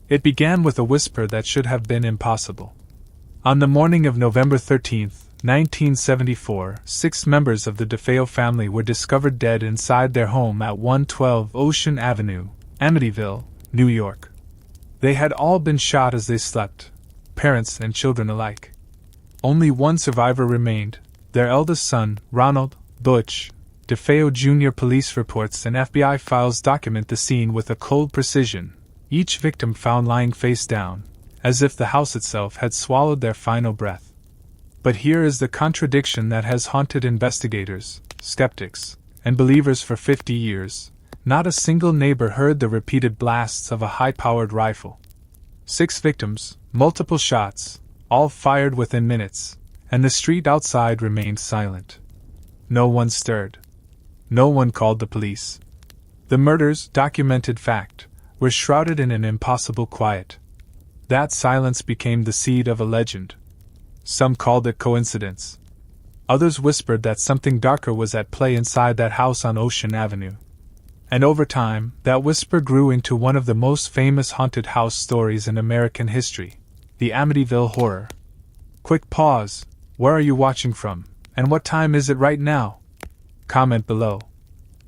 It began with a whisper that should have been impossible. On the morning of November 13, 1974, 6 members of the DeFeo family were discovered dead inside their home at 112 Ocean Avenue, Amityville, New York. They had all been shot as they slept, parents and children alike. Only one survivor remained, their eldest son, Ronald. Butch, DeFeo Jr. Police reports and FBI files document the scene with a cold precision, each victim found lying face down, as if the house itself had swallowed their final breath. But here is the contradiction that has haunted investigators, skeptics, and believers for 50 years. Not a single neighbor heard the repeated blasts of a high-powered rifle. 6 victims, multiple shots, all fired within minutes, and the street outside remained silent. No one stirred. No one called the police. The murders, documented fact, were shrouded in an impossible quiet. That silence became the seed of a legend. Some called it coincidence. Others whispered that something darker was at play inside that house on Ocean Avenue. And over time, that whisper grew into one of the most famous haunted house stories in American history, the Amityville Horror. Quick pause. Where are you watching from, and what time is it right now? Comment below.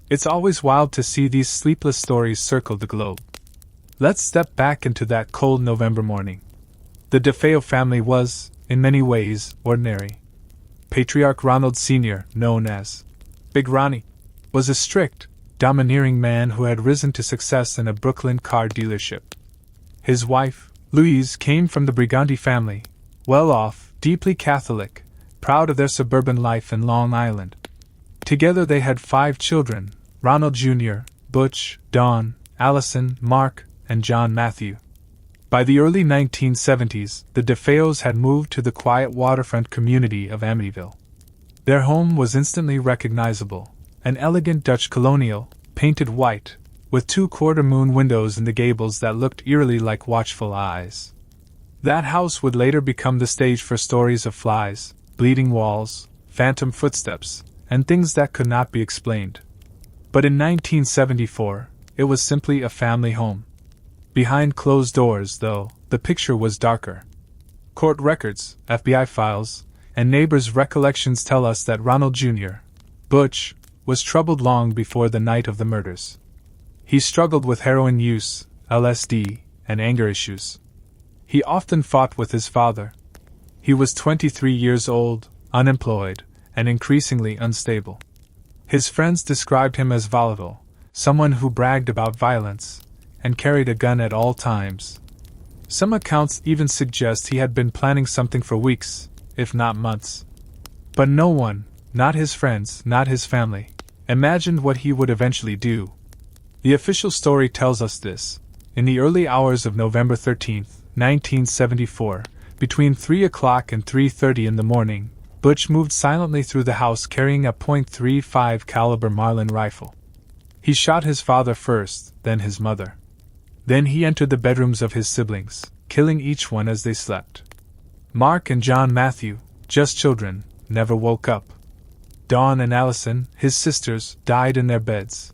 It's always wild to see these sleepless stories circle the globe. Let's step back into that cold November morning. The DeFeo family was, in many ways, ordinary. Patriarch Ronald Sr., known as Big Ronnie, was a strict, domineering man who had risen to success in a Brooklyn car dealership. His wife, Louise, came from the Briganti family, well-off, deeply Catholic, proud of their suburban life in Long Island. Together they had 5 children, Ronald Jr., Butch, Dawn, Allison, Mark, and John Matthew. By the early 1970s, the DeFeos had moved to the quiet waterfront community of Amityville. Their home was instantly recognizable, an elegant Dutch colonial, painted white, with 2 quarter-moon windows in the gables that looked eerily like watchful eyes. That house would later become the stage for stories of flies, bleeding walls, phantom footsteps, and things that could not be explained. But in 1974, it was simply a family home. Behind closed doors, though, the picture was darker. Court records, FBI files, and neighbors' recollections tell us that Ronald Jr., Butch, was troubled long before the night of the murders. He struggled with heroin use, LSD, and anger issues. He often fought with his father. He was 23 years old, unemployed, and increasingly unstable. His friends described him as volatile, someone who bragged about violence, and carried a gun at all times. Some accounts even suggest he had been planning something for weeks, if not months. But no one, not his friends, not his family, imagined what he would eventually do. The official story tells us this. In the early hours of November 13, 1974, between 3 o'clock and 3:30 in the morning, Butch moved silently through the house carrying a .35 caliber Marlin rifle. He shot his father first, then his mother. Then he entered the bedrooms of his siblings, killing each one as they slept. Mark and John Matthew, just children, never woke up. Dawn and Allison, his sisters, died in their beds.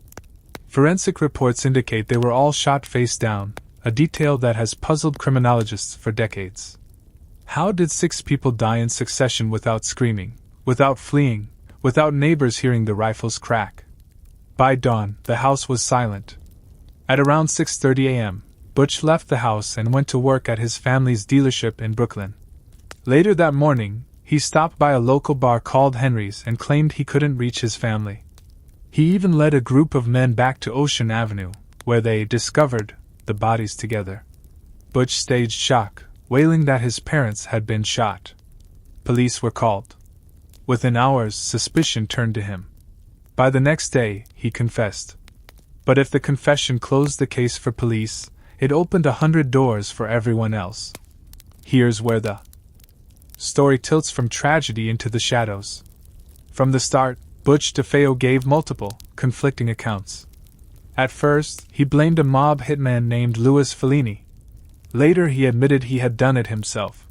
Forensic reports indicate they were all shot face down, a detail that has puzzled criminologists for decades. How did 6 people die in succession without screaming, without fleeing, without neighbors hearing the rifles crack? By dawn, the house was silent. At around 6:30 a.m., Butch left the house and went to work at his family's dealership in Brooklyn. Later that morning, he stopped by a local bar called Henry's and claimed he couldn't reach his family. He even led a group of men back to Ocean Avenue, where they discovered the bodies together. Butch staged shock, wailing that his parents had been shot. Police were called. Within hours, suspicion turned to him. By the next day, he confessed. But if the confession closed the case for police, it opened 100 doors for everyone else. Here's where the story tilts from tragedy into the shadows. From the start, Butch DeFeo gave multiple, conflicting accounts. At first, he blamed a mob hitman named Louis Fellini. Later, he admitted he had done it himself.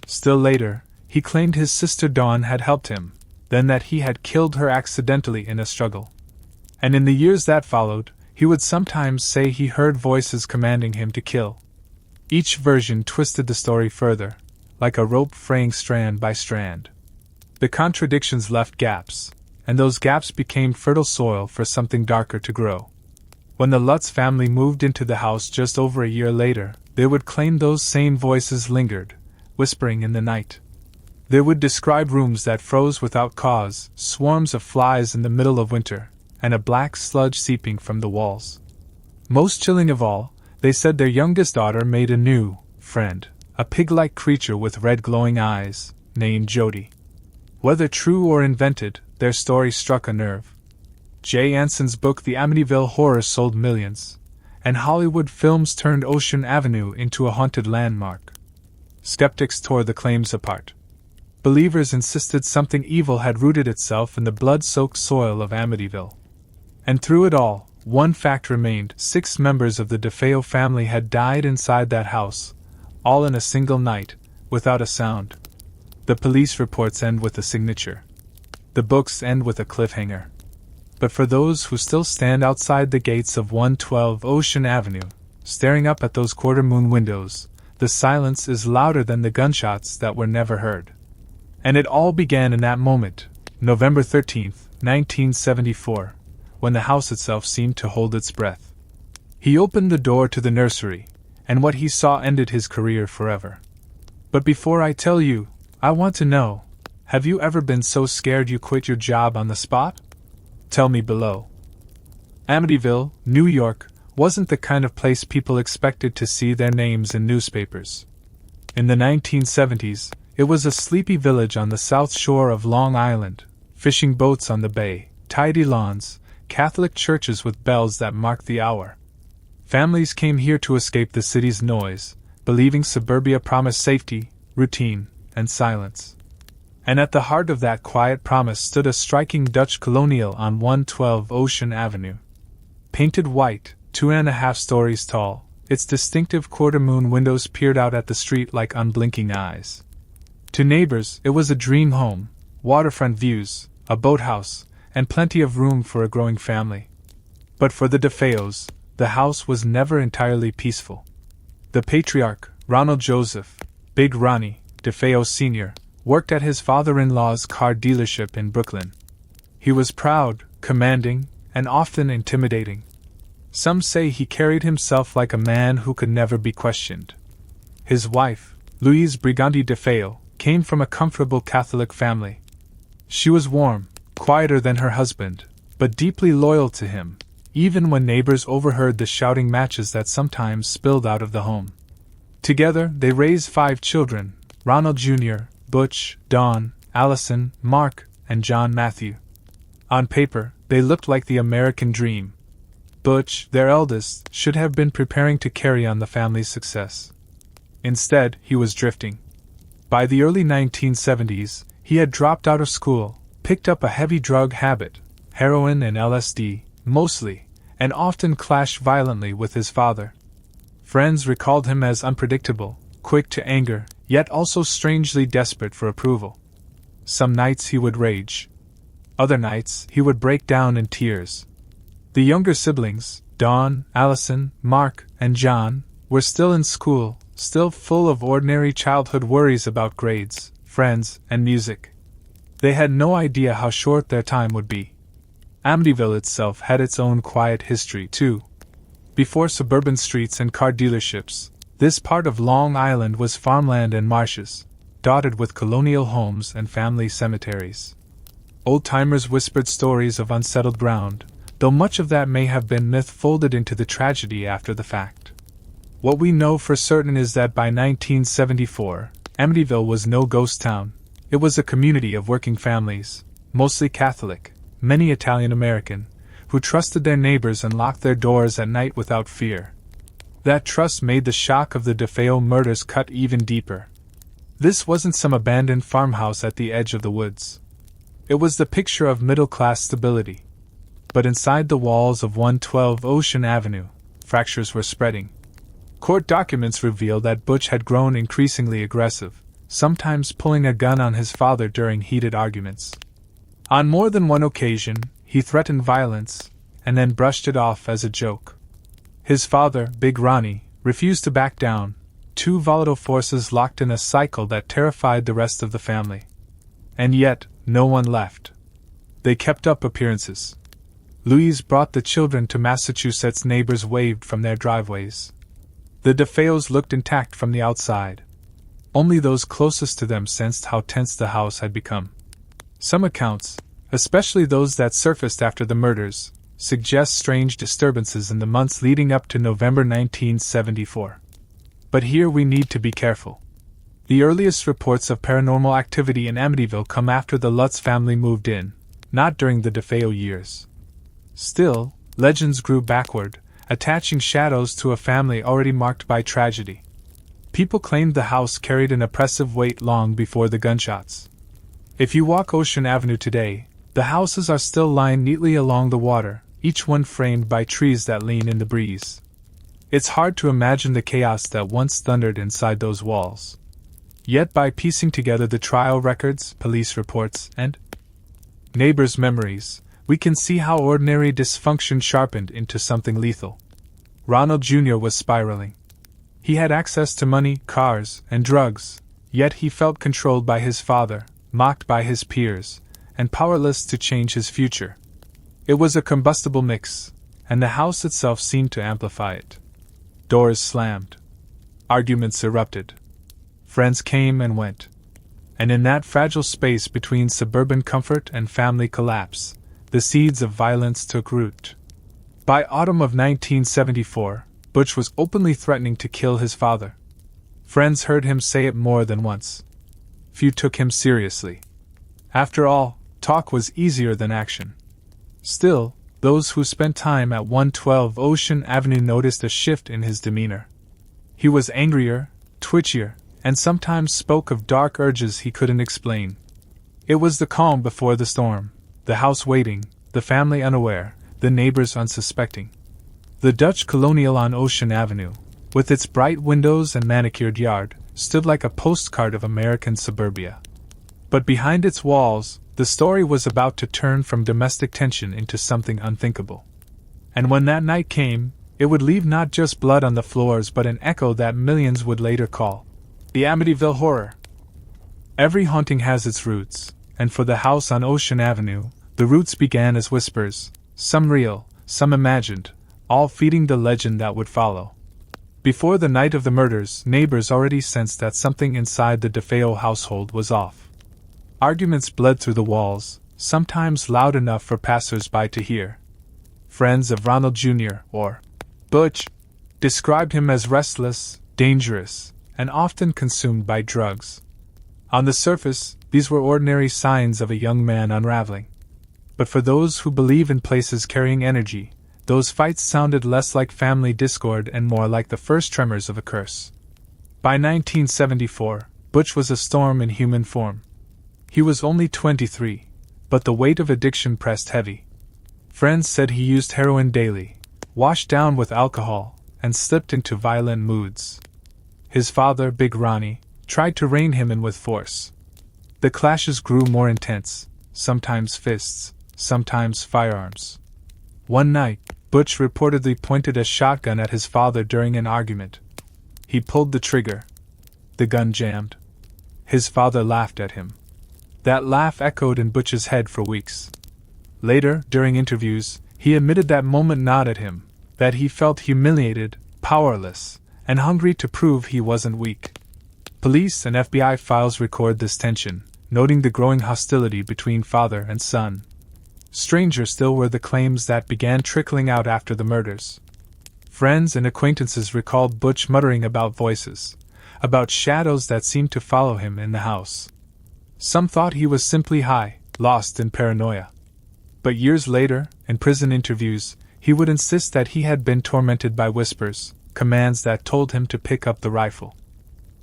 Still later, he claimed his sister Dawn had helped him, then that he had killed her accidentally in a struggle. And in the years that followed, he would sometimes say he heard voices commanding him to kill. Each version twisted the story further, like a rope fraying strand by strand. The contradictions left gaps, and those gaps became fertile soil for something darker to grow. When the Lutz family moved into the house just over a year later, they would claim those same voices lingered, whispering in the night. They would describe rooms that froze without cause, swarms of flies in the middle of winter, and a black sludge seeping from the walls. Most chilling of all, they said their youngest daughter made a new friend, a pig-like creature with red glowing eyes, named Jody. Whether true or invented, their story struck a nerve. J. Anson's book The Amityville Horror sold millions, and Hollywood films turned Ocean Avenue into a haunted landmark. Skeptics tore the claims apart. Believers insisted something evil had rooted itself in the blood-soaked soil of Amityville. And through it all, one fact remained: 6 members of the DeFeo family had died inside that house, all in a single night, without a sound. The police reports end with a signature. The books end with a cliffhanger. But for those who still stand outside the gates of 112 Ocean Avenue, staring up at those quarter-moon windows, the silence is louder than the gunshots that were never heard. And it all began in that moment, November 13th, 1974, when the house itself seemed to hold its breath. He opened the door to the nursery, and what he saw ended his career forever. But before I tell you, I want to know, have you ever been so scared you quit your job on the spot? Tell me below. Amityville, New York, wasn't the kind of place people expected to see their names in newspapers. In the 1970s, it was a sleepy village on the south shore of Long Island, fishing boats on the bay, tidy lawns, Catholic churches with bells that marked the hour. Families came here to escape the city's noise, believing suburbia promised safety, routine, and silence. And at the heart of that quiet promise stood a striking Dutch colonial on 112 Ocean Avenue. Painted white, 2.5 stories tall, its distinctive quarter-moon windows peered out at the street like unblinking eyes. To neighbors, it was a dream home, waterfront views, a boathouse, and plenty of room for a growing family. But for the DeFeos, the house was never entirely peaceful. The patriarch, Ronald Joseph, Big Ronnie, DeFeo Sr., worked at his father-in-law's car dealership in Brooklyn. He was proud, commanding, and often intimidating. Some say he carried himself like a man who could never be questioned. His wife, Louise Briganti DeFeo, came from a comfortable Catholic family. She was warm, quieter than her husband, but deeply loyal to him, even when neighbors overheard the shouting matches that sometimes spilled out of the home. Together, they raised 5 children: Ronald Jr., Butch, Dawn, Allison, Mark, and John Matthew. On paper, they looked like the American dream. Butch, their eldest, should have been preparing to carry on the family's success. Instead, he was drifting. By the early 1970s, he had dropped out of school, picked up a heavy drug habit, heroin and LSD, mostly, and often clashed violently with his father. Friends recalled him as unpredictable, quick to anger, yet also strangely desperate for approval. Some nights he would rage. Other nights he would break down in tears. The younger siblings, Dawn, Allison, Mark, and John, were still in school, still full of ordinary childhood worries about grades, friends, and music. They had no idea how short their time would be. Amityville itself had its own quiet history, too. Before suburban streets and car dealerships, this part of Long Island was farmland and marshes, dotted with colonial homes and family cemeteries. Old-timers whispered stories of unsettled ground, though much of that may have been myth folded into the tragedy after the fact. What we know for certain is that by 1974, Amityville was no ghost town. It was a community of working families, mostly Catholic, many Italian-American, who trusted their neighbors and locked their doors at night without fear. That trust made the shock of the DeFeo murders cut even deeper. This wasn't some abandoned farmhouse at the edge of the woods. It was the picture of middle-class stability. But inside the walls of 112 Ocean Avenue, fractures were spreading. Court documents reveal that Butch had grown increasingly aggressive, sometimes pulling a gun on his father during heated arguments. On more than one occasion, he threatened violence, and then brushed it off as a joke. His father, Big Ronnie, refused to back down, two volatile forces locked in a cycle that terrified the rest of the family. And yet, no one left. They kept up appearances. Louise brought the children to Massachusetts. Neighbors waved from their driveways. The DeFeos looked intact from the outside. Only those closest to them sensed how tense the house had become. Some accounts, especially those that surfaced after the murders, suggest strange disturbances in the months leading up to November 1974. But here we need to be careful. The earliest reports of paranormal activity in Amityville come after the Lutz family moved in, not during the DeFeo years. Still, legends grew backward, attaching shadows to a family already marked by tragedy. People claimed the house carried an oppressive weight long before the gunshots. If you walk Ocean Avenue today, the houses are still lined neatly along the water, each one framed by trees that lean in the breeze. It's hard to imagine the chaos that once thundered inside those walls. Yet by piecing together the trial records, police reports, and neighbors' memories, we can see how ordinary dysfunction sharpened into something lethal. Ronald Jr. was spiraling. He had access to money, cars, and drugs, yet he felt controlled by his father, mocked by his peers, and powerless to change his future. It was a combustible mix, and the house itself seemed to amplify it. Doors slammed. Arguments erupted. Friends came and went. And in that fragile space between suburban comfort and family collapse, the seeds of violence took root. By autumn of 1974, Butch was openly threatening to kill his father. Friends heard him say it more than once. Few took him seriously. After all, talk was easier than action. Still, those who spent time at 112 Ocean Avenue noticed a shift in his demeanor. He was angrier, twitchier, and sometimes spoke of dark urges he couldn't explain. It was the calm before the storm, the house waiting, the family unaware, the neighbors unsuspecting. The Dutch Colonial on Ocean Avenue, with its bright windows and manicured yard, stood like a postcard of American suburbia. But behind its walls, the story was about to turn from domestic tension into something unthinkable. And when that night came, it would leave not just blood on the floors but an echo that millions would later call the Amityville Horror. Every haunting has its roots, and for the house on Ocean Avenue, the roots began as whispers, some real, some imagined, all feeding the legend that would follow. Before the night of the murders, neighbors already sensed that something inside the DeFeo household was off. Arguments bled through the walls, sometimes loud enough for passers-by to hear. Friends of Ronald Jr., or Butch, described him as restless, dangerous, and often consumed by drugs. On the surface, these were ordinary signs of a young man unraveling. But for those who believe in places carrying energy, those fights sounded less like family discord and more like the first tremors of a curse. By 1974, Butch was a storm in human form. He was only 23, but the weight of addiction pressed heavy. Friends said he used heroin daily, washed down with alcohol, and slipped into violent moods. His father, Big Ronnie, tried to rein him in with force. The clashes grew more intense, sometimes fists, sometimes firearms. One night, Butch reportedly pointed a shotgun at his father during an argument. He pulled the trigger. The gun jammed. His father laughed at him. That laugh echoed in Butch's head for weeks. Later, during interviews, he admitted that moment gnawed at him, that he felt humiliated, powerless, and hungry to prove he wasn't weak. Police and FBI files record this tension, noting the growing hostility between father and son. Stranger still were the claims that began trickling out after the murders. Friends and acquaintances recalled Butch muttering about voices, about shadows that seemed to follow him in the house. Some thought he was simply high, lost in paranoia. But years later, in prison interviews, he would insist that he had been tormented by whispers, commands that told him to pick up the rifle.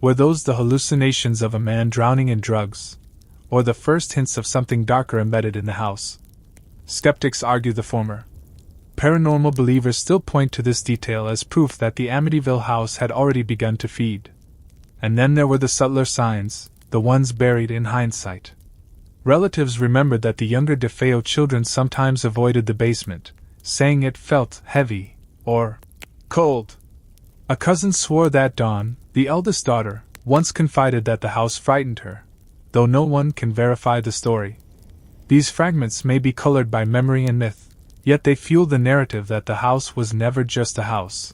Were those the hallucinations of a man drowning in drugs, or the first hints of something darker embedded in the house? Skeptics argue the former. Paranormal believers still point to this detail as proof that the Amityville house had already begun to feed. And then there were the subtler signs, the ones buried in hindsight. Relatives remembered that the younger DeFeo children sometimes avoided the basement, saying it felt heavy or cold. A cousin swore that dawn, The eldest daughter once confided that the house frightened her, though no one can verify the story. These fragments may be colored by memory and myth, yet they fuel the narrative that the house was never just a house.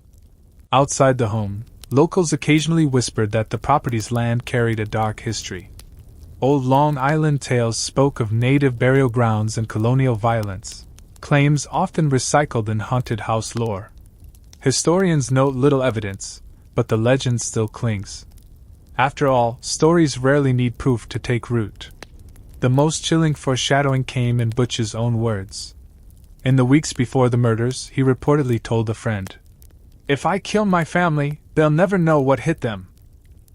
Outside the home, locals occasionally whispered that the property's land carried a dark history. Old Long Island tales spoke of native burial grounds and colonial violence, claims often recycled in haunted house lore. Historians note little evidence, but the legend still clings. After all, stories rarely need proof to take root. The most chilling foreshadowing came in Butch's own words. In the weeks before the murders, he reportedly told a friend, "If I kill my family, they'll never know what hit them."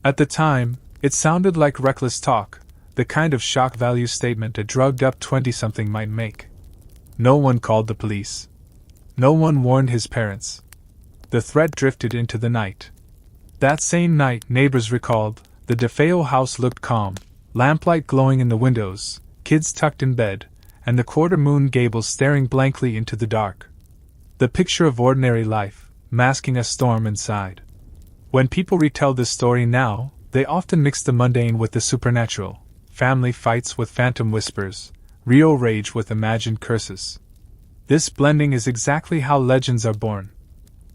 At the time, it sounded like reckless talk, the kind of shock value statement a drugged-up 20-something might make. No one called the police. No one warned his parents. The threat drifted into the night. That same night, neighbors recalled, the DeFeo house looked calm, lamplight glowing in the windows, kids tucked in bed, and the quarter-moon gables staring blankly into the dark. The picture of ordinary life, masking a storm inside. When people retell this story now, they often mix the mundane with the supernatural, family fights with phantom whispers, real rage with imagined curses. This blending is exactly how legends are born.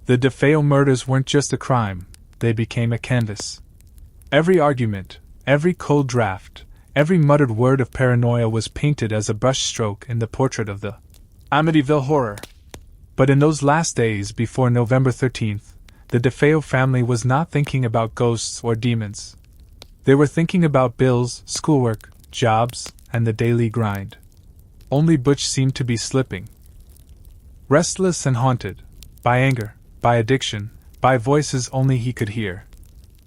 The DeFeo murders weren't just a crime, they became a canvas. Every argument, every cold draft, every muttered word of paranoia was painted as a brushstroke in the portrait of the Amityville Horror. But in those last days before November 13th, the DeFeo family was not thinking about ghosts or demons. They were thinking about bills, schoolwork, jobs, and the daily grind. Only Butch seemed to be slipping. Restless and haunted, by anger, by addiction, by voices only he could hear.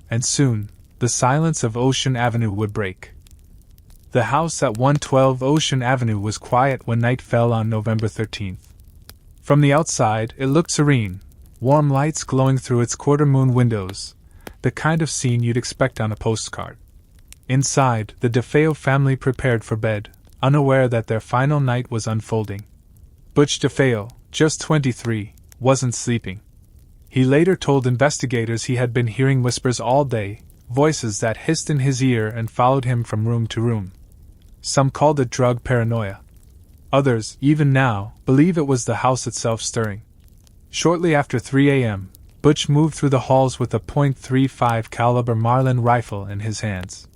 And soon, the silence of Ocean Avenue would break. The house at 112 Ocean Avenue was quiet when night fell on November 13th. From the outside, it looked serene, warm lights glowing through its quarter-moon windows, the kind of scene you'd expect on a postcard. Inside, the DeFeo family prepared for bed, unaware that their final night was unfolding. Butch DeFeo, just 23, wasn't sleeping. He later told investigators he had been hearing whispers all day, voices that hissed in his ear and followed him from room to room. Some called it drug paranoia. Others, even now, believe it was the house itself stirring. Shortly after 3 a.m., Butch moved through the halls with a .35 caliber Marlin rifle in his hands.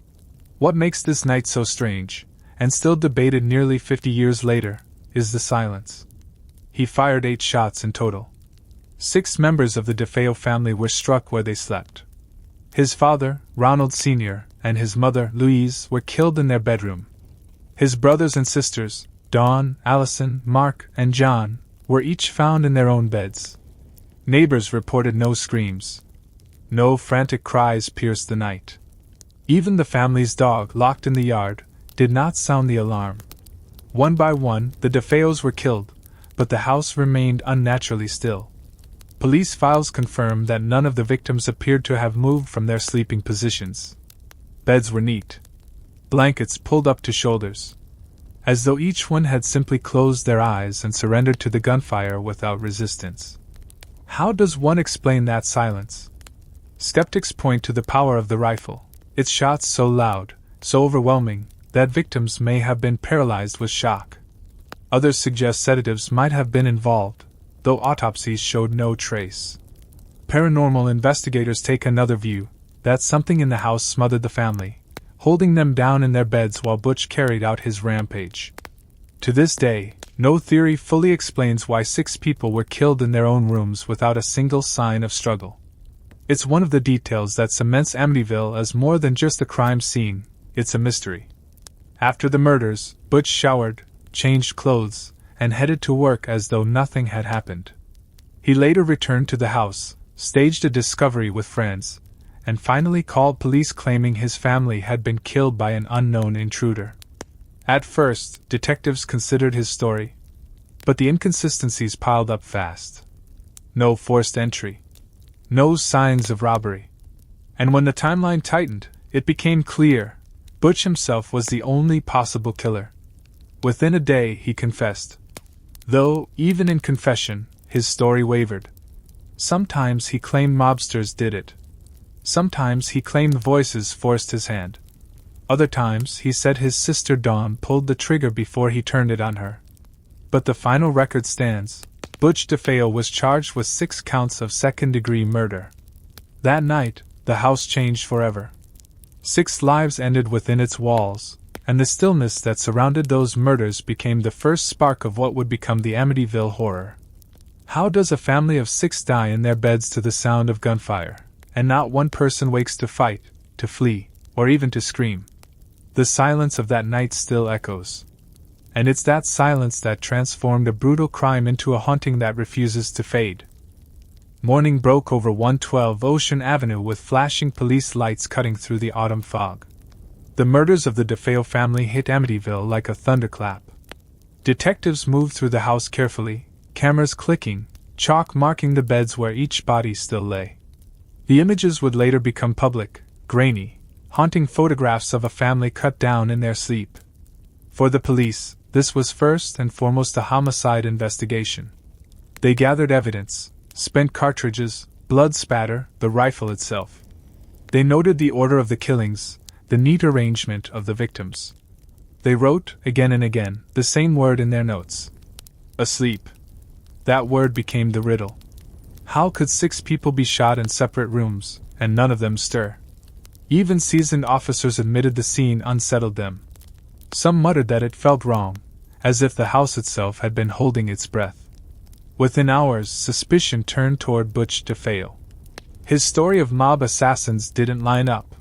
What makes this night so strange, and still debated nearly 50 years later, is the silence. He fired 8 shots in total. 6 members of the DeFeo family were struck where they slept. His father, Ronald Sr., and his mother, Louise, were killed in their bedroom. His brothers and sisters, Dawn, Allison, Mark, and John, were each found in their own beds. Neighbors reported no screams. No frantic cries pierced the night. Even the family's dog, locked in the yard, did not sound the alarm. One by one, the DeFeos were killed, but the house remained unnaturally still. Police files confirmed that none of the victims appeared to have moved from their sleeping positions. Beds were neat. Blankets pulled up to shoulders, as though each one had simply closed their eyes and surrendered to the gunfire without resistance. How does one explain that silence? Skeptics point to the power of the rifle, its shots so loud, so overwhelming, that victims may have been paralyzed with shock. Others suggest sedatives might have been involved, though autopsies showed no trace. Paranormal investigators take another view, that something in the house smothered the family, holding them down in their beds while Butch carried out his rampage. To this day, no theory fully explains why 6 people were killed in their own rooms without a single sign of struggle. It's one of the details that cements Amityville as more than just a crime scene, it's a mystery. After the murders, Butch showered, changed clothes, and headed to work as though nothing had happened. He later returned to the house, staged a discovery with friends, and finally called police claiming his family had been killed by an unknown intruder. At first, detectives considered his story, but the inconsistencies piled up fast. No forced entry. No signs of robbery. And when the timeline tightened, it became clear Butch himself was the only possible killer. Within a day, he confessed. Though, even in confession, his story wavered. Sometimes he claimed mobsters did it. Sometimes he claimed voices forced his hand. Other times he said his sister Dawn pulled the trigger before he turned it on her. But the final record stands. Butch DeFeo was charged with 6 counts of second-degree murder. That night, the house changed forever. 6 lives ended within its walls, and the stillness that surrounded those murders became the first spark of what would become the Amityville Horror. How does a family of 6 die in their beds to the sound of gunfire, and not one person wakes to fight, to flee, or even to scream? The silence of that night still echoes. And it's that silence that transformed a brutal crime into a haunting that refuses to fade. Morning broke over 112 Ocean Avenue with flashing police lights cutting through the autumn fog. The murders of the DeFeo family hit Amityville like a thunderclap. Detectives moved through the house carefully, cameras clicking, chalk marking the beds where each body still lay. The images would later become public, grainy, haunting photographs of a family cut down in their sleep. For the police, this was first and foremost a homicide investigation. They gathered evidence, spent cartridges, blood spatter, the rifle itself. They noted the order of the killings, the neat arrangement of the victims. They wrote, again and again, the same word in their notes. Asleep. That word became the riddle. How could 6 people be shot in separate rooms, and none of them stir? Even seasoned officers admitted the scene unsettled them. Some muttered that it felt wrong, as if the house itself had been holding its breath. Within hours, suspicion turned toward Butch DeFeo. His story of mob assassins didn't line up.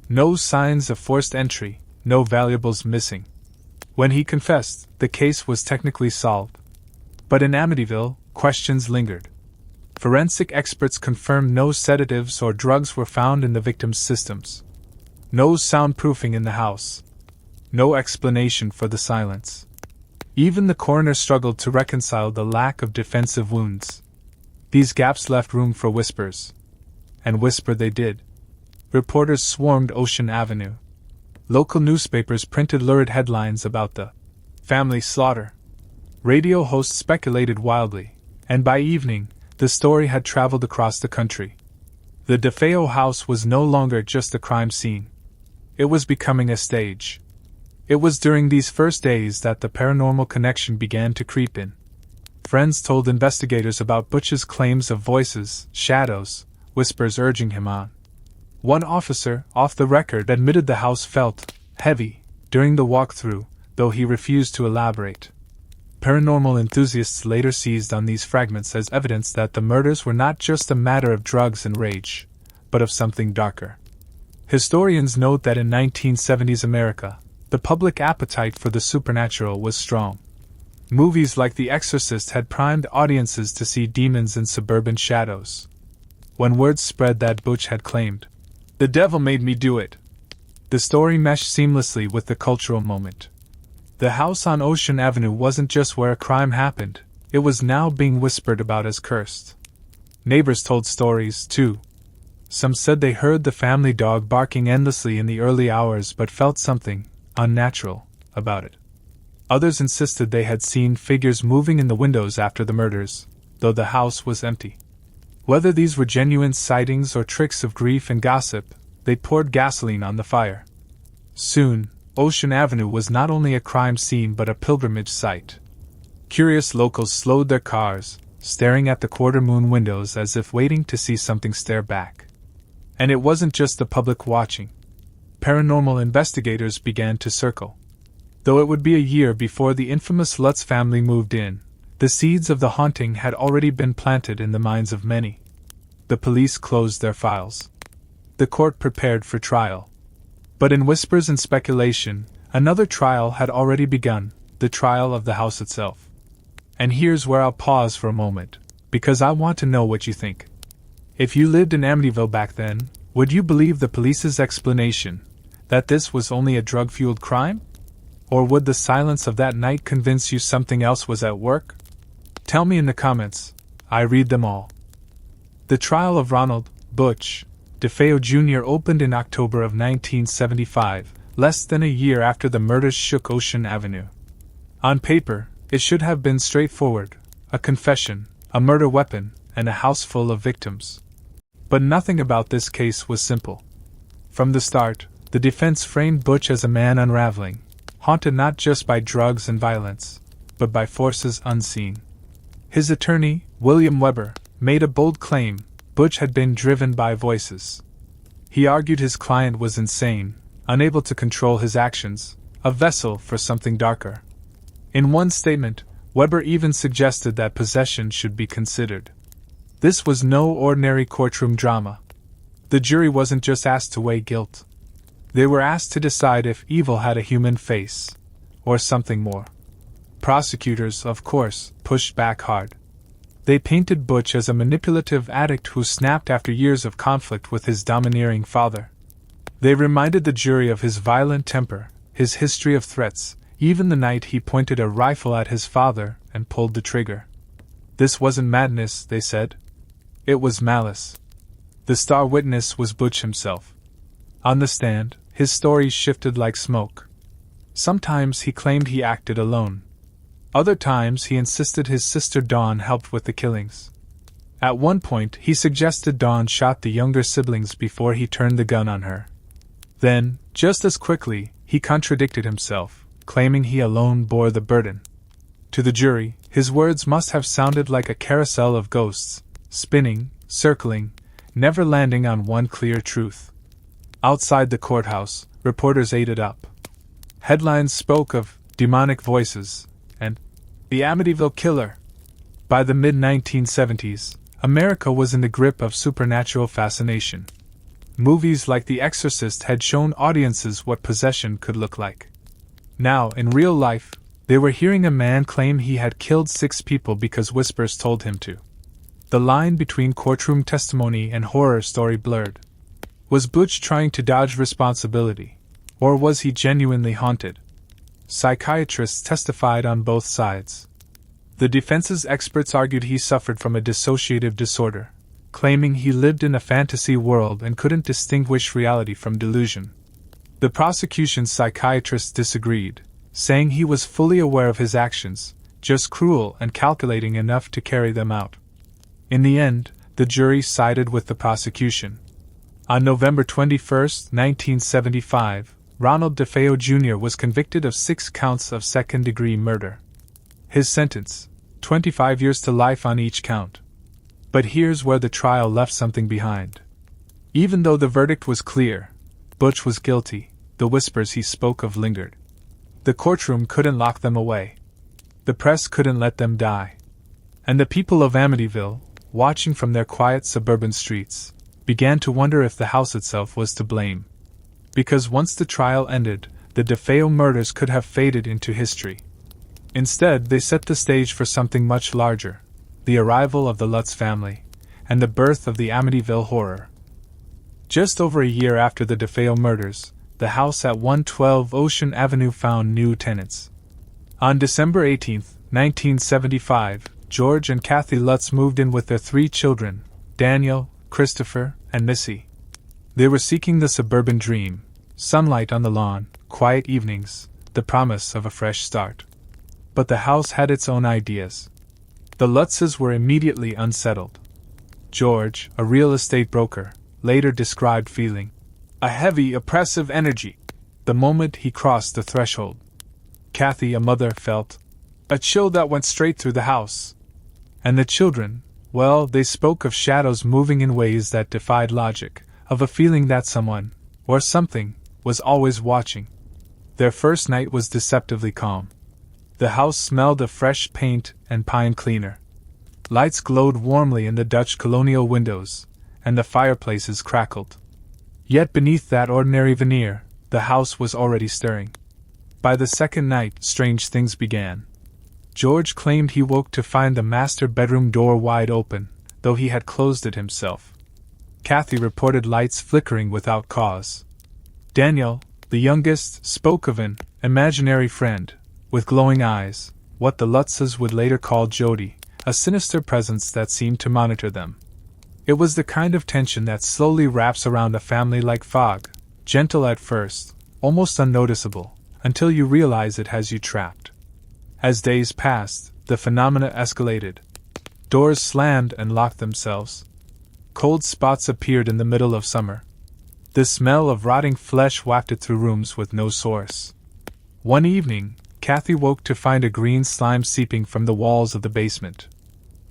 No signs of forced entry, no valuables missing. When he confessed, the case was technically solved. But in Amityville, questions lingered. Forensic experts confirmed no sedatives or drugs were found in the victim's systems. No soundproofing in the house. No explanation for the silence. Even the coroner struggled to reconcile the lack of defensive wounds. These gaps left room for whispers. And whisper they did. Reporters swarmed Ocean Avenue. Local newspapers printed lurid headlines about the family slaughter. Radio hosts speculated wildly, and by evening, the story had traveled across the country. The DeFeo house was no longer just a crime scene. It was becoming a stage. It was during these first days that the paranormal connection began to creep in. Friends told investigators about Butch's claims of voices, shadows, whispers urging him on. One officer, off the record, admitted the house felt heavy during the walkthrough, though he refused to elaborate. Paranormal enthusiasts later seized on these fragments as evidence that the murders were not just a matter of drugs and rage, but of something darker. Historians note that in 1970s America, the public appetite for the supernatural was strong. Movies like The Exorcist had primed audiences to see demons in suburban shadows. When word spread that Butch had claimed, "The devil made me do it," the story meshed seamlessly with the cultural moment. The house on Ocean Avenue wasn't just where a crime happened, it was now being whispered about as cursed. Neighbors told stories, too. Some said they heard the family dog barking endlessly in the early hours but felt something unnatural about it. Others insisted they had seen figures moving in the windows after the murders, though the house was empty. Whether these were genuine sightings or tricks of grief and gossip, they poured gasoline on the fire. Soon, Ocean Avenue was not only a crime scene but a pilgrimage site. Curious locals slowed their cars, staring at the quarter-moon windows as if waiting to see something stare back. And it wasn't just the public watching. Paranormal investigators began to circle. Though it would be a year before the infamous Lutz family moved in, the seeds of the haunting had already been planted in the minds of many. The police closed their files. The court prepared for trial. But in whispers and speculation, another trial had already begun, the trial of the house itself. And here's where I'll pause for a moment, because I want to know what you think. If you lived in Amityville back then, would you believe the police's explanation that this was only a drug-fueled crime? Or would the silence of that night convince you something else was at work? Tell me in the comments. I read them all. The trial of Ronald, Butch, DeFeo Jr. opened in October of 1975, less than a year after the murders shook Ocean Avenue. On paper, it should have been straightforward: a confession, a murder weapon, and a house full of victims. But nothing about this case was simple. From the start, the defense framed Butch as a man unraveling, haunted not just by drugs and violence, but by forces unseen. His attorney, William Weber, made a bold claim: Butch had been driven by voices. He argued his client was insane, unable to control his actions, a vessel for something darker. In one statement, Weber even suggested that possession should be considered. This was no ordinary courtroom drama. The jury wasn't just asked to weigh guilt. They were asked to decide if evil had a human face, or something more. Prosecutors, of course, pushed back hard. They painted Butch as a manipulative addict who snapped after years of conflict with his domineering father. They reminded the jury of his violent temper, his history of threats, even the night he pointed a rifle at his father and pulled the trigger. This wasn't madness, they said. It was malice. The star witness was Butch himself. On the stand, his stories shifted like smoke. Sometimes he claimed he acted alone. Other times he insisted his sister Dawn helped with the killings. At one point he suggested Dawn shot the younger siblings before he turned the gun on her. Then, just as quickly, he contradicted himself, claiming he alone bore the burden. To the jury, his words must have sounded like a carousel of ghosts, spinning, circling, never landing on one clear truth. Outside the courthouse, reporters ate it up. Headlines spoke of demonic voices and the Amityville Killer. By the mid-1970s, America was in the grip of supernatural fascination. Movies like The Exorcist had shown audiences what possession could look like. Now, in real life, they were hearing a man claim he had killed 6 people because whispers told him to. The line between courtroom testimony and horror story blurred. Was Butch trying to dodge responsibility, or was he genuinely haunted? Psychiatrists testified on both sides. The defense's experts argued he suffered from a dissociative disorder, claiming he lived in a fantasy world and couldn't distinguish reality from delusion. The prosecution's psychiatrists disagreed, saying he was fully aware of his actions, just cruel and calculating enough to carry them out. In the end, the jury sided with the prosecution. On November 21, 1975, Ronald DeFeo Jr. was convicted of 6 counts of second-degree murder. His sentence: 25 years to life on each count. But here's where the trial left something behind. Even though the verdict was clear, Butch was guilty, the whispers he spoke of lingered. The courtroom couldn't lock them away. The press couldn't let them die. And the people of Amityville, watching from their quiet suburban streets, began to wonder if the house itself was to blame. Because once the trial ended, the DeFeo murders could have faded into history. Instead, they set the stage for something much larger: the arrival of the Lutz family, and the birth of the Amityville Horror. Just over a year after the DeFeo murders, the house at 112 Ocean Avenue found new tenants. On December 18, 1975, George and Kathy Lutz moved in with their 3 children, Daniel, Christopher, and Missy. They were seeking the suburban dream: sunlight on the lawn, quiet evenings, the promise of a fresh start. But the house had its own ideas. The Lutzes were immediately unsettled. George, a real estate broker, later described feeling a heavy, oppressive energy the moment he crossed the threshold. Kathy, a mother, felt a chill that went straight through the house. And the children, well, they spoke of shadows moving in ways that defied logic, of a feeling that someone, or something, was always watching. Their first night was deceptively calm. The house smelled of fresh paint and pine cleaner. Lights glowed warmly in the Dutch colonial windows, and the fireplaces crackled. Yet beneath that ordinary veneer, the house was already stirring. By the second night, strange things began. George claimed he woke to find the master bedroom door wide open, though he had closed it himself. Kathy reported lights flickering without cause. Daniel, the youngest, spoke of an imaginary friend, with glowing eyes, what the Lutzes would later call Jody, a sinister presence that seemed to monitor them. It was the kind of tension that slowly wraps around a family like fog, gentle at first, almost unnoticeable, until you realize it has you trapped. As days passed, the phenomena escalated. Doors slammed and locked themselves. Cold spots appeared in the middle of summer. The smell of rotting flesh wafted through rooms with no source. One evening, Kathy woke to find a green slime seeping from the walls of the basement.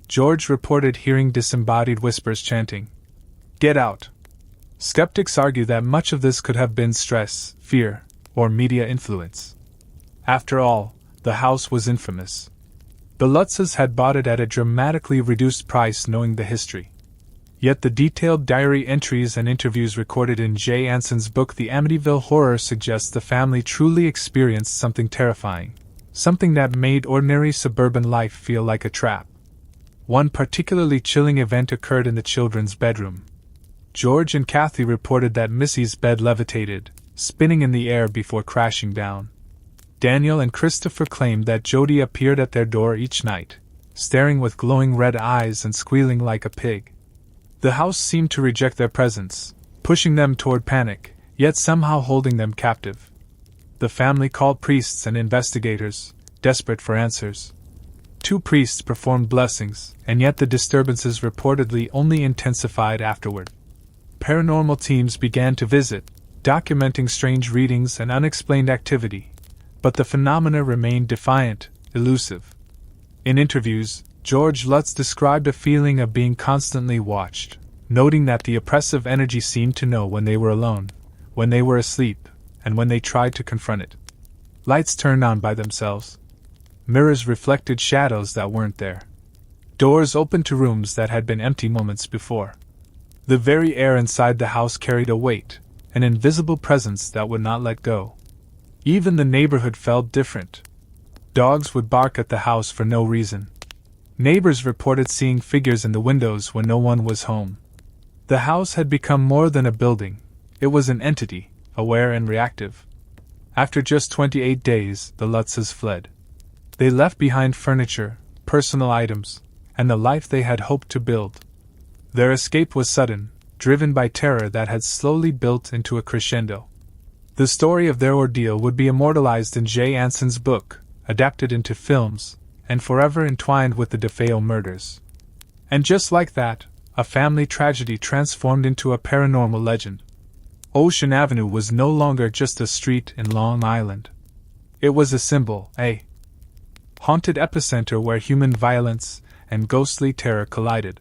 George reported hearing disembodied whispers chanting, "Get out!" Skeptics argue that much of this could have been stress, fear, or media influence. After all, the house was infamous. The Lutzes had bought it at a dramatically reduced price knowing the history. Yet the detailed diary entries and interviews recorded in Jay Anson's book The Amityville Horror suggest the family truly experienced something terrifying, something that made ordinary suburban life feel like a trap. One particularly chilling event occurred in the children's bedroom. George and Kathy reported that Missy's bed levitated, spinning in the air before crashing down. Daniel and Christopher claimed that Jody appeared at their door each night, staring with glowing red eyes and squealing like a pig. The house seemed to reject their presence, pushing them toward panic, yet somehow holding them captive. The family called priests and investigators, desperate for answers. 2 priests performed blessings, and yet the disturbances reportedly only intensified afterward. Paranormal teams began to visit, documenting strange readings and unexplained activity, but the phenomena remained defiant, elusive. In interviews, George Lutz described a feeling of being constantly watched, noting that the oppressive energy seemed to know when they were alone, when they were asleep, and when they tried to confront it. Lights turned on by themselves. Mirrors reflected shadows that weren't there. Doors opened to rooms that had been empty moments before. The very air inside the house carried a weight, an invisible presence that would not let go. Even the neighborhood felt different. Dogs would bark at the house for no reason. Neighbors reported seeing figures in the windows when no one was home. The house had become more than a building. It was an entity, aware and reactive. After just 28 days, the Lutzes fled. They left behind furniture, personal items, and the life they had hoped to build. Their escape was sudden, driven by terror that had slowly built into a crescendo. The story of their ordeal would be immortalized in Jay Anson's book, adapted into films, and forever entwined with the DeFeo murders. And just like that, a family tragedy transformed into a paranormal legend. Ocean Avenue was no longer just a street in Long Island. It was a symbol, a haunted epicenter where human violence and ghostly terror collided.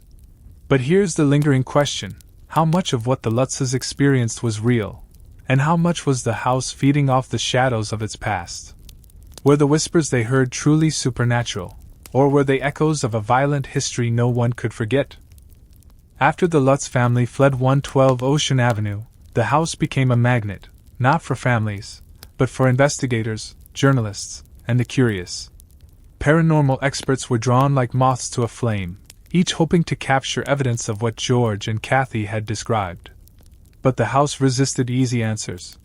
But here's the lingering question: how much of what the Lutzes experienced was real, and how much was the house feeding off the shadows of its past? Were the whispers they heard truly supernatural, or were they echoes of a violent history no one could forget? After the Lutz family fled 112 Ocean Avenue, the house became a magnet, not for families, but for investigators, journalists, and the curious. Paranormal experts were drawn like moths to a flame, each hoping to capture evidence of what George and Kathy had described. But the house resisted easy answers.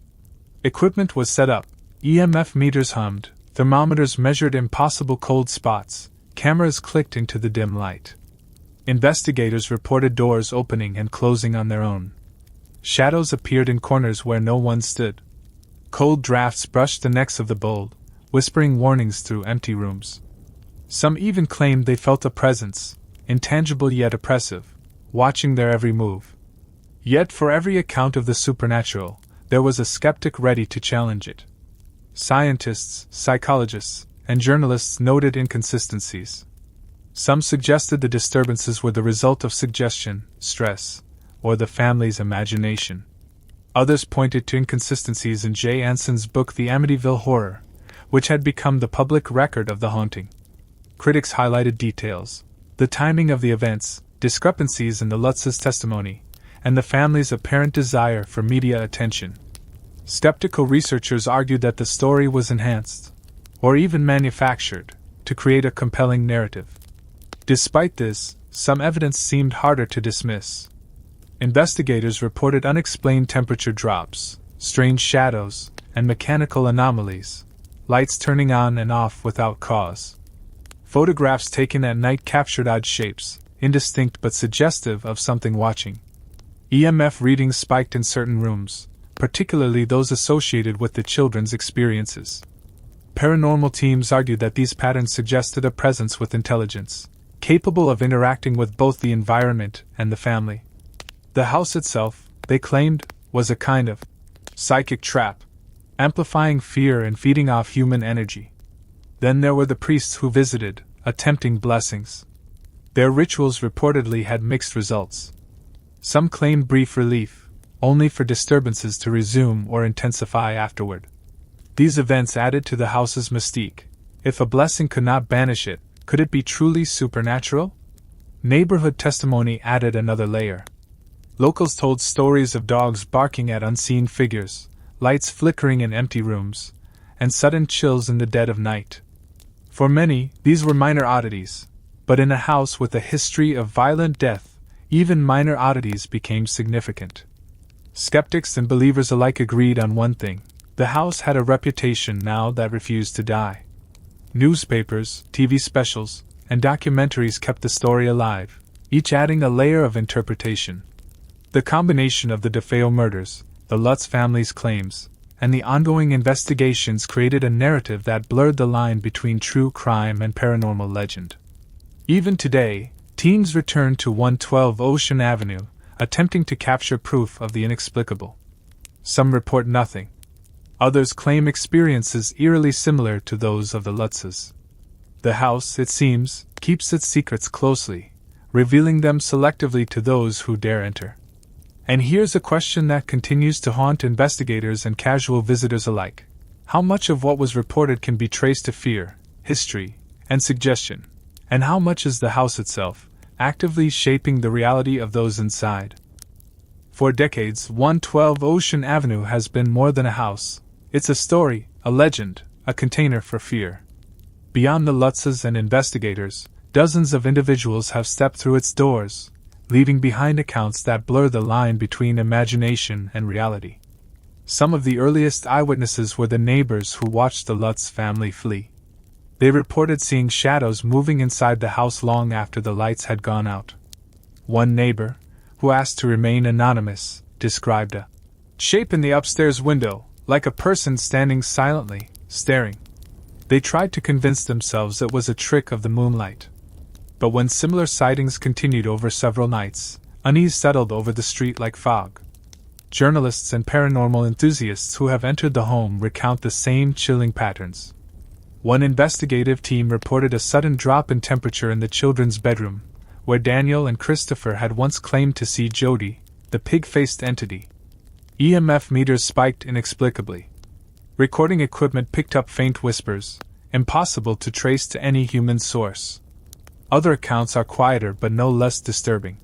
Equipment was set up, EMF meters hummed, thermometers measured impossible cold spots, cameras clicked into the dim light. Investigators reported doors opening and closing on their own. Shadows appeared in corners where no one stood. Cold drafts brushed the necks of the bold, whispering warnings through empty rooms. Some even claimed they felt a presence, intangible yet oppressive, watching their every move. Yet for every account of the supernatural, there was a skeptic ready to challenge it. Scientists, psychologists, and journalists noted inconsistencies. Some suggested the disturbances were the result of suggestion, stress, or the family's imagination. Others pointed to inconsistencies in Jay Anson's book The Amityville Horror, which had become the public record of the haunting. Critics highlighted details: the timing of the events, discrepancies in the Lutz's testimony, and the family's apparent desire for media attention. Skeptical researchers argued that the story was enhanced, or even manufactured, to create a compelling narrative. Despite this, some evidence seemed harder to dismiss. Investigators reported unexplained temperature drops, strange shadows, and mechanical anomalies, lights turning on and off without cause. Photographs taken at night captured odd shapes, indistinct but suggestive of something watching. EMF readings spiked in certain rooms, particularly those associated with the children's experiences. Paranormal teams argued that these patterns suggested a presence with intelligence, capable of interacting with both the environment and the family. The house itself, they claimed, was a kind of psychic trap, amplifying fear and feeding off human energy. Then there were the priests who visited, attempting blessings. Their rituals reportedly had mixed results. Some claimed brief relief, only for disturbances to resume or intensify afterward. These events added to the house's mystique. If a blessing could not banish it, could it be truly supernatural? Neighborhood testimony added another layer. Locals told stories of dogs barking at unseen figures, lights flickering in empty rooms, and sudden chills in the dead of night. For many, these were minor oddities, but in a house with a history of violent death, even minor oddities became significant. Skeptics and believers alike agreed on one thing: the house had a reputation now that refused to die. Newspapers, TV specials, and documentaries kept the story alive, each adding a layer of interpretation. The combination of the DeFeo murders, the Lutz family's claims, and the ongoing investigations created a narrative that blurred the line between true crime and paranormal legend. Even today, teams return to 112 Ocean Avenue, attempting to capture proof of the inexplicable. Some report nothing. Others claim experiences eerily similar to those of the Lutzes. The house, it seems, keeps its secrets closely, revealing them selectively to those who dare enter. And here's a question that continues to haunt investigators and casual visitors alike. How much of what was reported can be traced to fear, history, and suggestion? And how much is the house itself, actively shaping the reality of those inside? For decades, 112 Ocean Avenue has been more than a house. It's a story, a legend, a container for fear. Beyond the Lutzes and investigators, dozens of individuals have stepped through its doors, leaving behind accounts that blur the line between imagination and reality. Some of the earliest eyewitnesses were the neighbors who watched the Lutz family flee. They reported seeing shadows moving inside the house long after the lights had gone out. One neighbor, who asked to remain anonymous, described a shape in the upstairs window, like a person standing silently, staring. They tried to convince themselves it was a trick of the moonlight. But when similar sightings continued over several nights, unease settled over the street like fog. Journalists and paranormal enthusiasts who have entered the home recount the same chilling patterns. One investigative team reported a sudden drop in temperature in the children's bedroom, where Daniel and Christopher had once claimed to see Jody, the pig-faced entity. EMF meters spiked inexplicably. Recording equipment picked up faint whispers, impossible to trace to any human source. Other accounts are quieter but no less disturbing.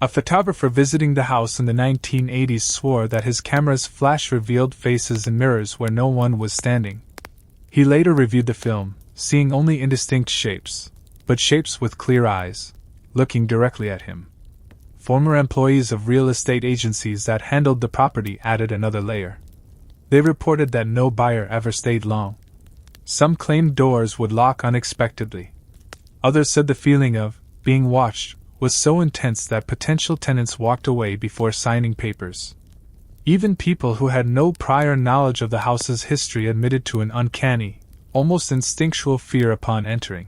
A photographer visiting the house in the 1980s swore that his camera's flash revealed faces in mirrors where no one was standing. He later reviewed the film, seeing only indistinct shapes, but shapes with clear eyes, looking directly at him. Former employees of real estate agencies that handled the property added another layer. They reported that no buyer ever stayed long. Some claimed doors would lock unexpectedly. Others said the feeling of being watched was so intense that potential tenants walked away before signing papers. Even people who had no prior knowledge of the house's history admitted to an uncanny, almost instinctual fear upon entering.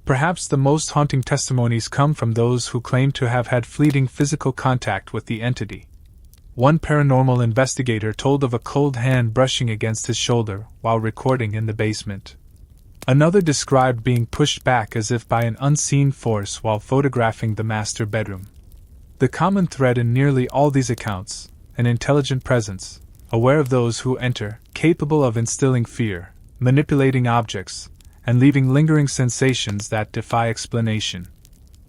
Perhaps the most haunting testimonies come from those who claim to have had fleeting physical contact with the entity. One paranormal investigator told of a cold hand brushing against his shoulder while recording in the basement. Another described being pushed back as if by an unseen force while photographing the master bedroom. The common thread in nearly all these accounts: an intelligent presence, aware of those who enter, capable of instilling fear, manipulating objects, and leaving lingering sensations that defy explanation.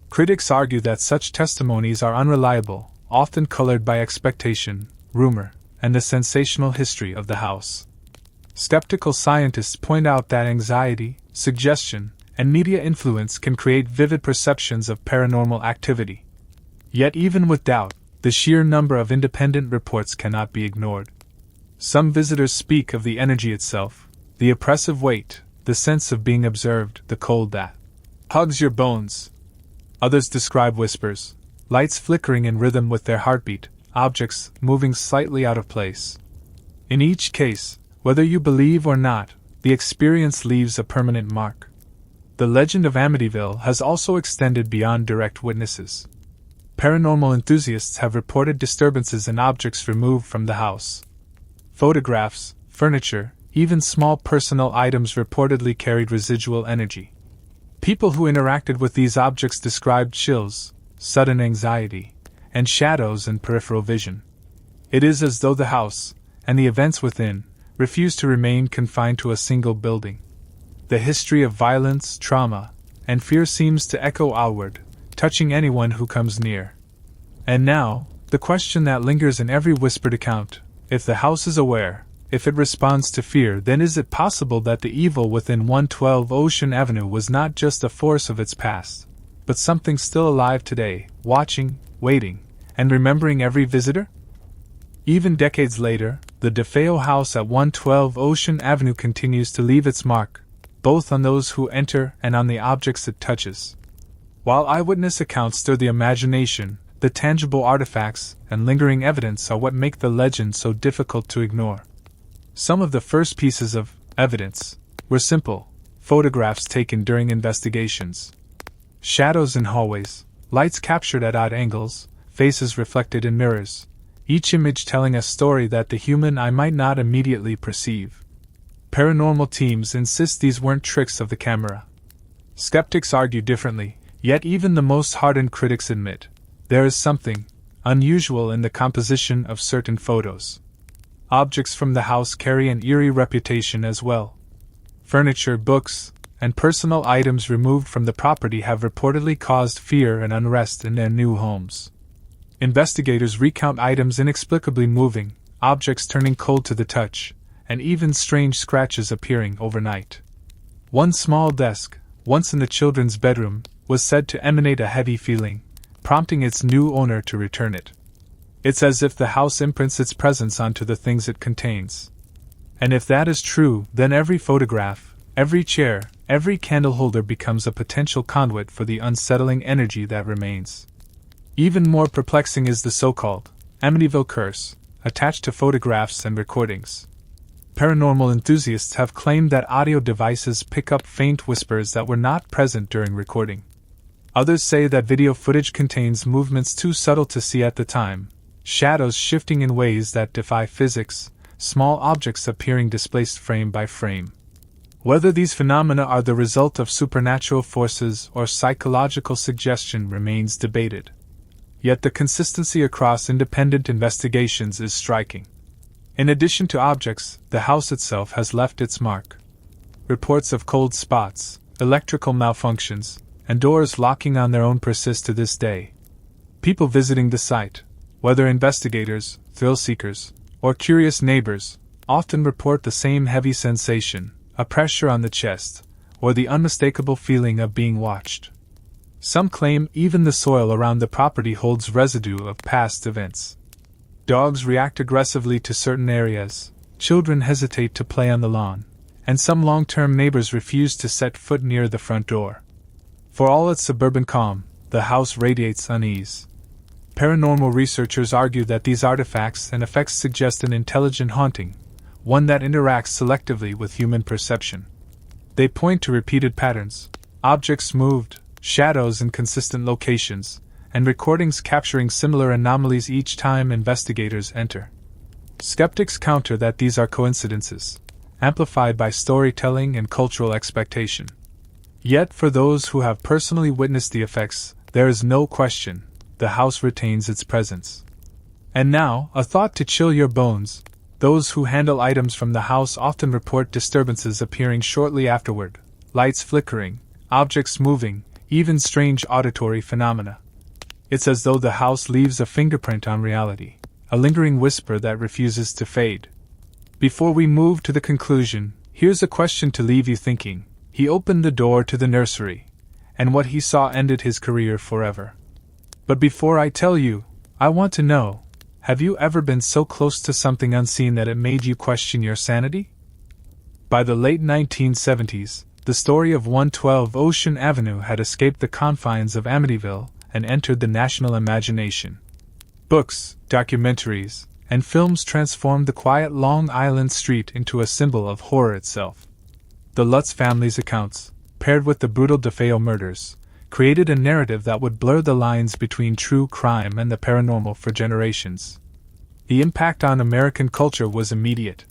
Critics argue that such testimonies are unreliable, often colored by expectation, rumor, and the sensational history of the house. Skeptical scientists point out that anxiety, suggestion, and media influence can create vivid perceptions of paranormal activity. Yet even with doubt, the sheer number of independent reports cannot be ignored. Some visitors speak of the energy itself, the oppressive weight, the sense of being observed, the cold that hugs your bones. Others describe whispers, lights flickering in rhythm with their heartbeat, objects moving slightly out of place. In each case, whether you believe or not, the experience leaves a permanent mark. The legend of Amityville has also extended beyond direct witnesses. Paranormal enthusiasts have reported disturbances and objects removed from the house. Photographs, furniture, even small personal items reportedly carried residual energy. People who interacted with these objects described chills, sudden anxiety, and shadows in peripheral vision. It is as though the house, and the events within, refuse to remain confined to a single building. The history of violence, trauma, and fear seems to echo outward, touching anyone who comes near. And now, the question that lingers in every whispered account: if the house is aware, if it responds to fear, then is it possible that the evil within 112 Ocean Avenue was not just a force of its past, but something still alive today, watching, waiting, and remembering every visitor? Even decades later, the DeFeo house at 112 Ocean Avenue continues to leave its mark, both on those who enter and on the objects it touches. While eyewitness accounts stir the imagination, the tangible artifacts and lingering evidence are what make the legend so difficult to ignore. Some of the first pieces of evidence were simple photographs taken during investigations. Shadows in hallways, lights captured at odd angles, faces reflected in mirrors, each image telling a story that the human eye might not immediately perceive. Paranormal teams insist these weren't tricks of the camera. Skeptics argue differently, yet even the most hardened critics admit there is something unusual in the composition of certain photos. Objects from the house carry an eerie reputation as well. Furniture, books, and personal items removed from the property have reportedly caused fear and unrest in their new homes. Investigators recount items inexplicably moving, objects turning cold to the touch, and even strange scratches appearing overnight. One small desk, once in the children's bedroom, was said to emanate a heavy feeling, prompting its new owner to return it. It's as if the house imprints its presence onto the things it contains. And if that is true, then every photograph, every chair, every candle holder becomes a potential conduit for the unsettling energy that remains. Even more perplexing is the so-called Amityville curse, attached to photographs and recordings. Paranormal enthusiasts have claimed that audio devices pick up faint whispers that were not present during recording. Others say that video footage contains movements too subtle to see at the time, shadows shifting in ways that defy physics, small objects appearing displaced frame by frame. Whether these phenomena are the result of supernatural forces or psychological suggestion remains debated. Yet the consistency across independent investigations is striking. In addition to objects, the house itself has left its mark. Reports of cold spots, electrical malfunctions, and doors locking on their own persist to this day. People visiting the site, whether investigators, thrill-seekers, or curious neighbors, often report the same heavy sensation, a pressure on the chest, or the unmistakable feeling of being watched. Some claim even the soil around the property holds residue of past events. Dogs react aggressively to certain areas, children hesitate to play on the lawn, and some long-term neighbors refuse to set foot near the front door. For all its suburban calm, the house radiates unease. Paranormal researchers argue that these artifacts and effects suggest an intelligent haunting, one that interacts selectively with human perception. They point to repeated patterns, objects moved, shadows in consistent locations, and recordings capturing similar anomalies each time investigators enter. Skeptics counter that these are coincidences, amplified by storytelling and cultural expectation. Yet for those who have personally witnessed the effects, there is no question, the house retains its presence. And now, a thought to chill your bones: those who handle items from the house often report disturbances appearing shortly afterward, lights flickering, objects moving, even strange auditory phenomena. It's as though the house leaves a fingerprint on reality, a lingering whisper that refuses to fade. Before we move to the conclusion, here's a question to leave you thinking. He opened the door to the nursery, and what he saw ended his career forever. But before I tell you, I want to know, have you ever been so close to something unseen that it made you question your sanity? By the late 1970s, the story of 112 Ocean Avenue had escaped the confines of Amityville and entered the national imagination. Books, documentaries, and films transformed the quiet Long Island street into a symbol of horror itself. The Lutz family's accounts, paired with the brutal DeFeo murders, created a narrative that would blur the lines between true crime and the paranormal for generations. The impact on American culture was immediate.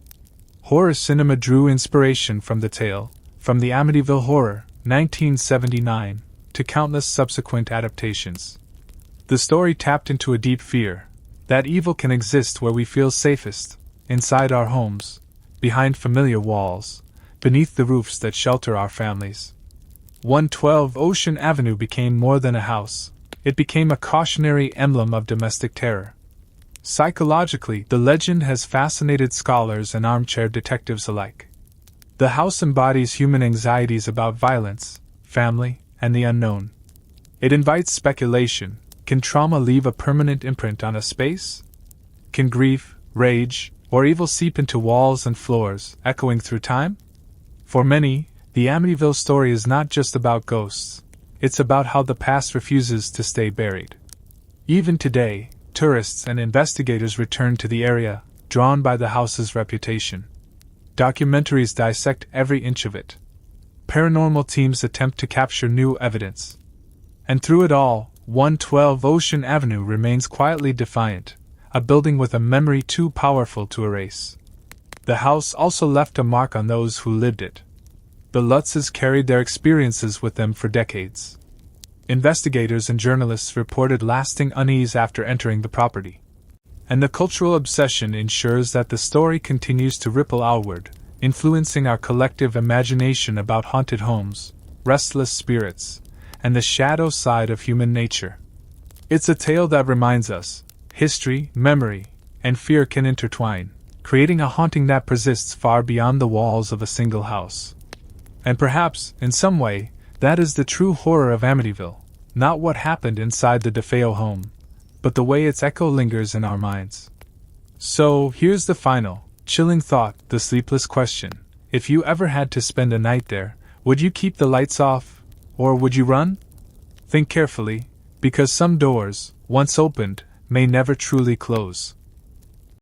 Horror cinema drew inspiration from the tale, from the Amityville Horror, 1979, to countless subsequent adaptations. The story tapped into a deep fear that evil can exist where we feel safest, inside our homes, behind familiar walls, beneath the roofs that shelter our families. 112 Ocean Avenue became more than a house, it became a cautionary emblem of domestic terror. Psychologically, the legend has fascinated scholars and armchair detectives alike. The house embodies human anxieties about violence, family, and the unknown. It invites speculation. Can trauma leave a permanent imprint on a space? Can grief, rage, or evil seep into walls and floors, echoing through time? For many, the Amityville story is not just about ghosts, it's about how the past refuses to stay buried. Even today, tourists and investigators return to the area, drawn by the house's reputation. Documentaries dissect every inch of it. Paranormal teams attempt to capture new evidence. And through it all, 112 Ocean Avenue remains quietly defiant, a building with a memory too powerful to erase. The house also left a mark on those who lived it. The Lutzes carried their experiences with them for decades. Investigators and journalists reported lasting unease after entering the property. And the cultural obsession ensures that the story continues to ripple outward, influencing our collective imagination about haunted homes, restless spirits, and the shadow side of human nature. It's a tale that reminds us, history, memory, and fear can intertwine, creating a haunting that persists far beyond the walls of a single house. And perhaps, in some way, that is the true horror of Amityville, not what happened inside the DeFeo home, but the way its echo lingers in our minds. So, here's the final, chilling thought, the sleepless question. If you ever had to spend a night there, would you keep the lights off? Or would you run? Think carefully, because some doors, once opened, may never truly close.